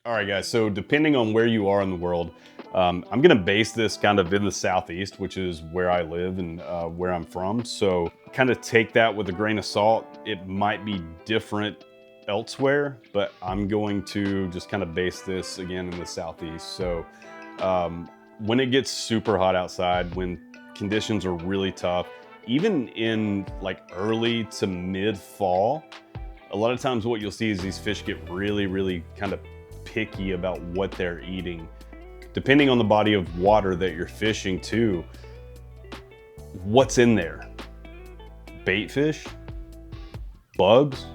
All right, guys, so depending on where you are in the world, I'm gonna base this kind of in the Southeast, which is where I live and where I'm from. So kind of take that with a grain of salt. It might be different elsewhere, but I'm going to just kind of base this again in the Southeast. So when it gets super hot outside, when conditions are really tough, even in like early to mid fall, a lot of times what you'll see is these fish get really kind of picky about what they're eating. Depending on the body of water that you're fishing too, what's in there? Bait fish? Bugs?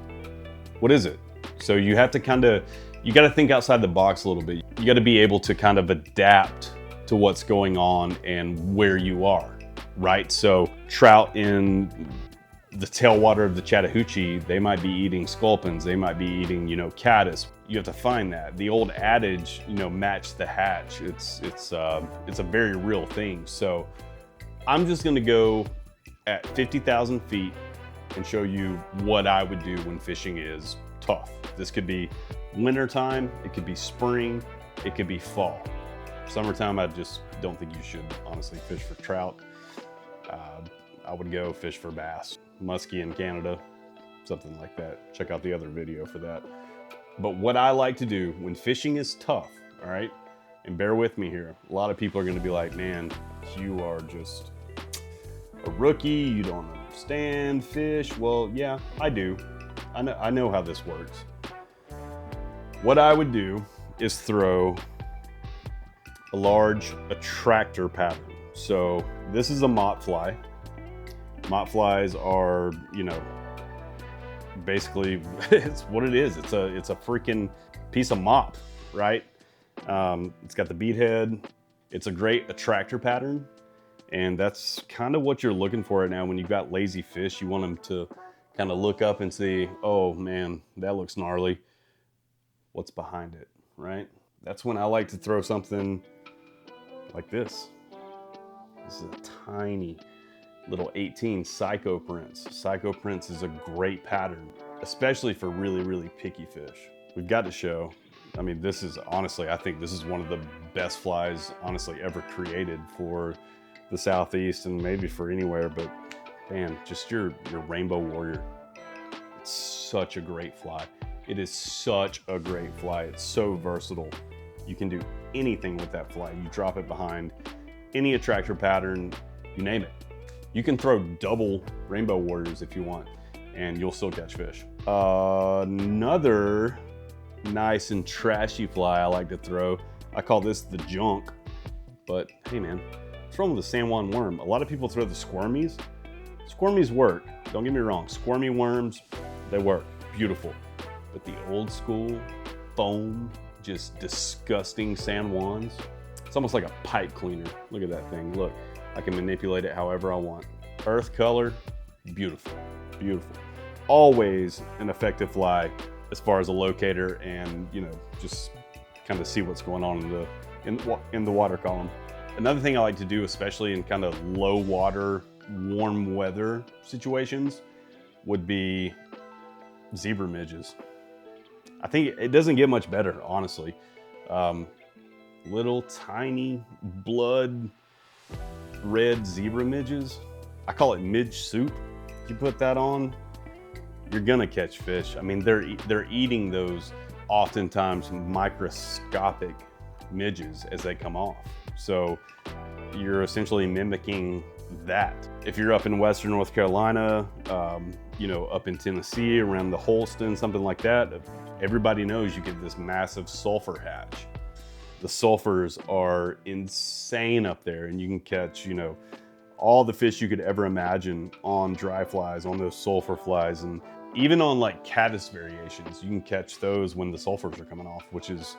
What is it? So you have to you gotta think outside the box a little bit. You gotta be able to kind of adapt to what's going on and where you are, right? So trout in the tailwater of the Chattahoochee, they might be eating sculpins, they might be eating, caddis. You have to find that. The old adage, match the hatch. It's a very real thing. So I'm just gonna go at 50,000 feet and show you what I would do when fishing is tough. This could be wintertime, it could be spring, it could be fall. Summertime, I just don't think you should honestly fish for trout. I would go fish for bass, muskie in Canada, something like that. Check out the other video for that. But what I like to do when fishing is tough, all right, and bear with me here, a lot of people are gonna be like, man, you are just a rookie, you don't understand fish. Well, yeah, I do. I know how this works. What I would do is throw a large attractor pattern. So this is a mott fly. Mott flies are, basically it's what it is. It's a freaking piece of mop, right? It's got the bead head. It's a great attractor pattern. And that's kind of what you're looking for right now when you've got lazy fish. You want them to kind of look up and see, oh man, that looks gnarly. What's behind it, right? That's when I like to throw something like this. This is a tiny little 18 Psycho Prince. Psycho Prince is a great pattern, especially for really picky fish. We've got to show, I mean, this is honestly, I think this is one of the best flies honestly ever created for the Southeast and maybe for anywhere, but man, just your Rainbow Warrior. It's such a great fly. It is such a great fly. It's so versatile. You can do anything with that fly. You drop it behind any attractor pattern, you name it. You can throw double Rainbow Warriors if you want, and you'll still catch fish. Another nice and trashy fly I like to throw, I call this the junk, but hey man, throw them with the San Juan worm. A lot of people throw the squirmies. Squirmies work, don't get me wrong. Squirmy worms, they work, beautiful. But the old school foam, just disgusting San Juans, it's almost like a pipe cleaner. Look at that thing, look. I can manipulate it however I want. Earth color, beautiful, beautiful. Always an effective fly as far as a locator and, just kind of see what's going on in the water column. Another thing I like to do, especially in kind of low water, warm weather situations, would be zebra midges. I think it doesn't get much better, honestly. Little tiny blood red zebra midges. I call it midge soup. If you put that on, you're gonna catch fish. I mean, they're eating those oftentimes microscopic midges as they come off. So you're essentially mimicking that. If you're up in Western North Carolina, up in Tennessee, around the Holston, something like that, everybody knows you get this massive sulfur hatch. The sulfurs are insane up there, and you can catch, all the fish you could ever imagine on dry flies, on those sulfur flies, and even on like caddis variations, you can catch those when the sulfurs are coming off, which is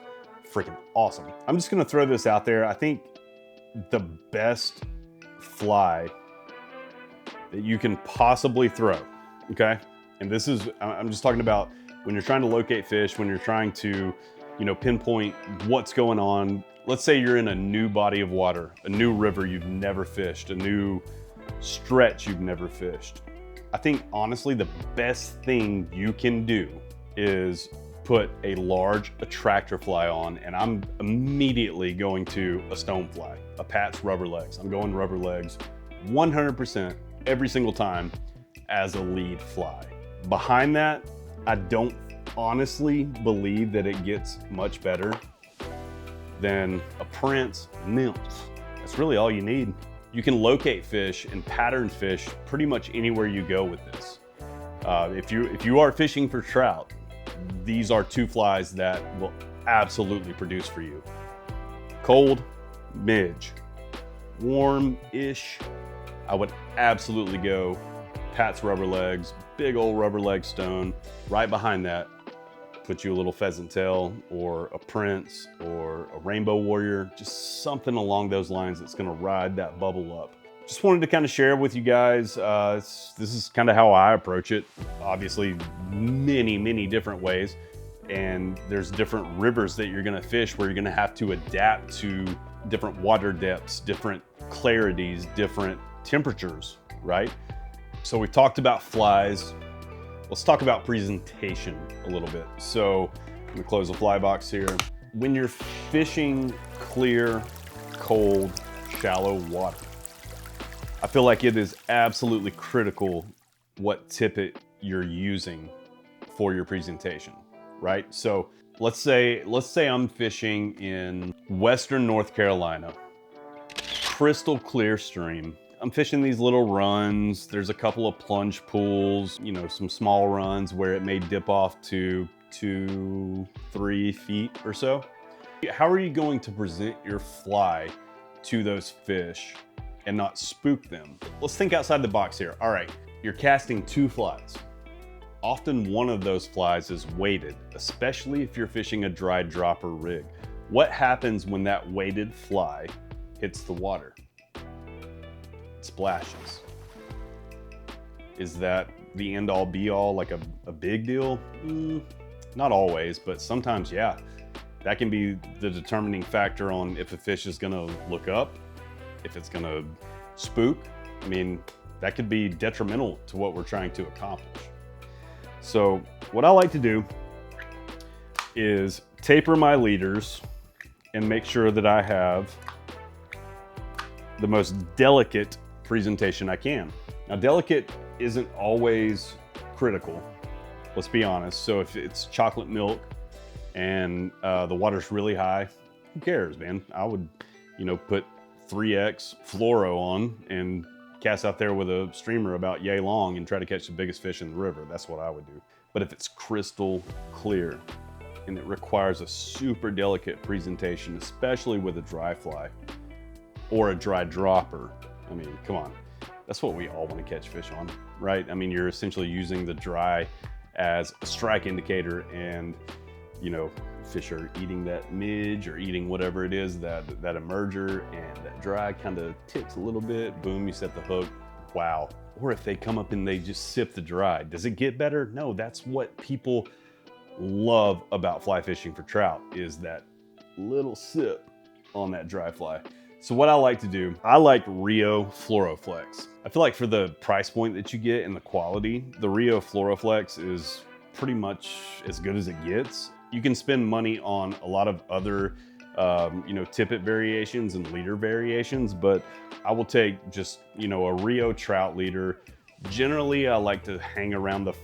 freaking awesome. I'm just gonna throw this out there. I think the best fly that you can possibly throw, okay? And this is, I'm just talking about when you're trying to locate fish, when you're trying to, pinpoint what's going on. Let's say you're in a new body of water, a new river you've never fished, a new stretch you've never fished. I think honestly, the best thing you can do is put a large attractor fly on, and I'm immediately going to a stone fly, a Pat's rubber legs. I'm going rubber legs 100% every single time as a lead fly. Behind that, I don't honestly believe that it gets much better than a Prince nymph. That's really all you need. You can locate fish and pattern fish pretty much anywhere you go with this. If you are fishing for trout, these are two flies that will absolutely produce for you. Cold, midge. Warm-ish, I would absolutely go Pat's rubber legs, big old rubber leg stone. Right behind that, put you a little pheasant tail or a Prince or a rainbow warrior, just something along those lines that's gonna ride that bubble up. Just wanted to kind of share with you guys, this is kind of how I approach it. Obviously, many different ways. And there's different rivers that you're gonna fish where you're gonna have to adapt to different water depths, different clarities, different temperatures, right? So we talked about flies. Let's talk about presentation a little bit. So let me close the fly box here. When you're fishing clear, cold, shallow water, I feel like it is absolutely critical what tippet you're using for your presentation, right? So let's say I'm fishing in Western North Carolina, crystal clear stream. I'm fishing these little runs. There's a couple of plunge pools, you know, some small runs where it may dip off to 2-3 feet or so. How are you going to present your fly to those fish and not spook them? Let's think outside the box here. All right, you're casting two flies. Often one of those flies is weighted, especially if you're fishing a dry dropper rig. What happens when that weighted fly hits the water? It splashes. Is that the end all be all, like a big deal? Not always, but sometimes, yeah. That can be the determining factor on if a fish is gonna look up, if it's gonna spook. I mean, that could be detrimental to what we're trying to accomplish. So what I like to do is taper my leaders and make sure that I have the most delicate presentation I can. Now, delicate isn't always critical, let's be honest. So if it's chocolate milk and the water's really high, who cares, man? I would, you know, put 3X fluoro on and cast out there with a streamer about yay long and try to catch the biggest fish in the river. That's what I would do. But if it's crystal clear and it requires a super delicate presentation, especially with a dry fly or a dry dropper, I mean, come on. That's what we all want to catch fish on, right? I mean, you're essentially using the dry as a strike indicator, and, you know, fish are eating that midge or eating whatever it is, that emerger, and that dry kind of tips a little bit, boom, you set the hook, wow. Or if they come up and they just sip the dry, does it get better? No, that's what people love about fly fishing for trout, is that little sip on that dry fly. So what I like to do, I like Rio Fluoroflex. I feel like for the price point that you get and the quality, the Rio Fluoroflex is pretty much as good as it gets. You can spend money on a lot of other, you know, tippet variations and leader variations, but I will take just, you know, a Rio trout leader. Generally, I like to hang around the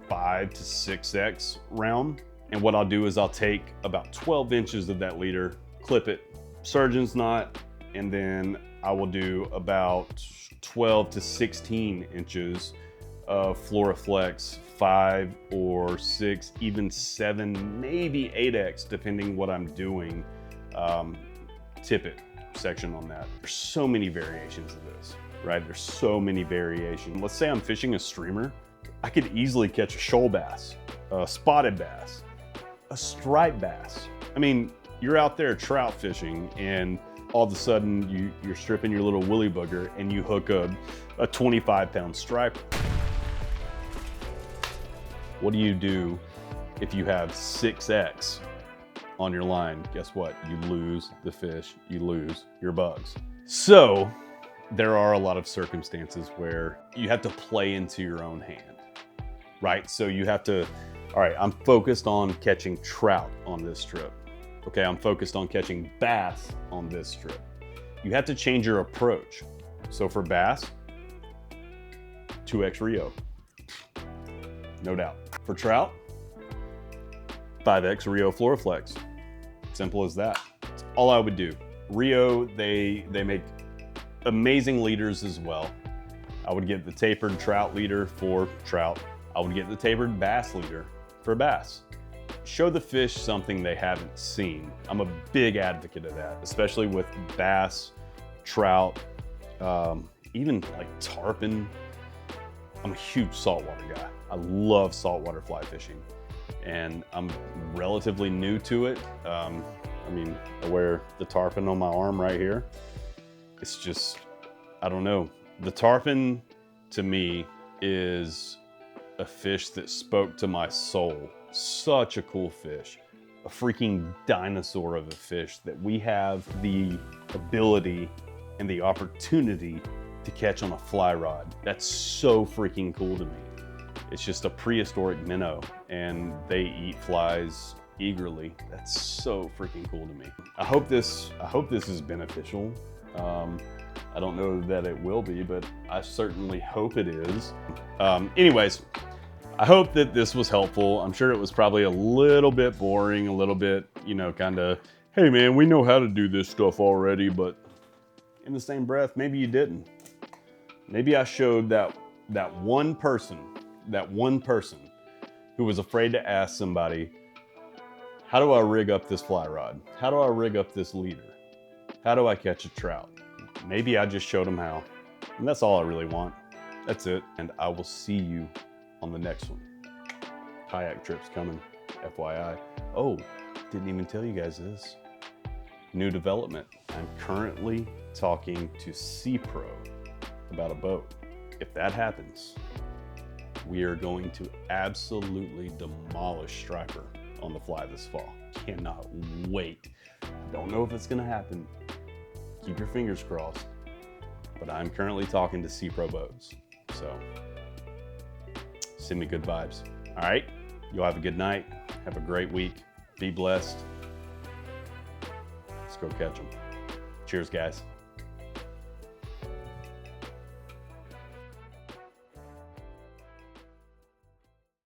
5 to 6X round. And what I'll do is I'll take about 12 inches of that leader, clip it, surgeon's knot, and then I will do about 12 to 16 inches of Fluoroflex, 5 or 6, even 7, maybe 8X, depending what I'm doing, tippet section on that. There's so many variations of this, right? There's so many variations. Let's say I'm fishing a streamer. I could easily catch a shoal bass, a spotted bass, a striped bass. I mean, you're out there trout fishing and all of a sudden you're stripping your little woolly booger and you hook a 25-pound striper. What do you do if you have 6X on your line? Guess what? You lose the fish, you lose your bugs. So there are a lot of circumstances where you have to play into your own hand, right? So you have to All right, I'm focused on catching trout on this trip. Okay, I'm focused on catching bass on this trip. You have to change your approach. So for bass, 2x Rio, no doubt. For trout, 5x Rio Floraflex. Simple as that. That's all I would do. Rio, they make amazing leaders as well. I would get the tapered trout leader for trout. I would get the tapered bass leader for bass. Show the fish something they haven't seen. I'm a big advocate of that, especially with bass, trout, even like tarpon. I'm a huge saltwater guy. I love saltwater fly fishing, and I'm relatively new to it. I mean, I wear the tarpon on my arm right here. It's just, I don't know. The tarpon, to me, is a fish that spoke to my soul. Such a cool fish. A freaking dinosaur of a fish that we have the ability and the opportunity to catch on a fly rod. That's so freaking cool to me. It's just a prehistoric minnow, and they eat flies eagerly. That's so freaking cool to me. I hope this is beneficial. I don't know that it will be, but I certainly hope it is. Anyways, I hope that this was helpful. I'm sure it was probably a little bit boring, a little bit, you know, kind of, hey man, we know how to do this stuff already, but in the same breath, maybe you didn't. Maybe I showed that one person who was afraid to ask somebody, how do I rig up this fly rod? How do I rig up this leader? How do I catch a trout? Maybe I just showed them how. And that's all I really want. That's it. And I will see you on the next one. Kayak trip's coming, FYI. Oh, didn't even tell you guys this. New development. I'm currently talking to Sea Pro about a boat. If that happens, we are going to absolutely demolish striper on the fly this fall. Cannot wait. Don't know if it's gonna happen. Keep your fingers crossed. But I'm currently talking to Sea Pro boats. So send me good vibes. All right, you'll have a good night. Have a great week. Be blessed. Let's go catch them. Cheers, guys.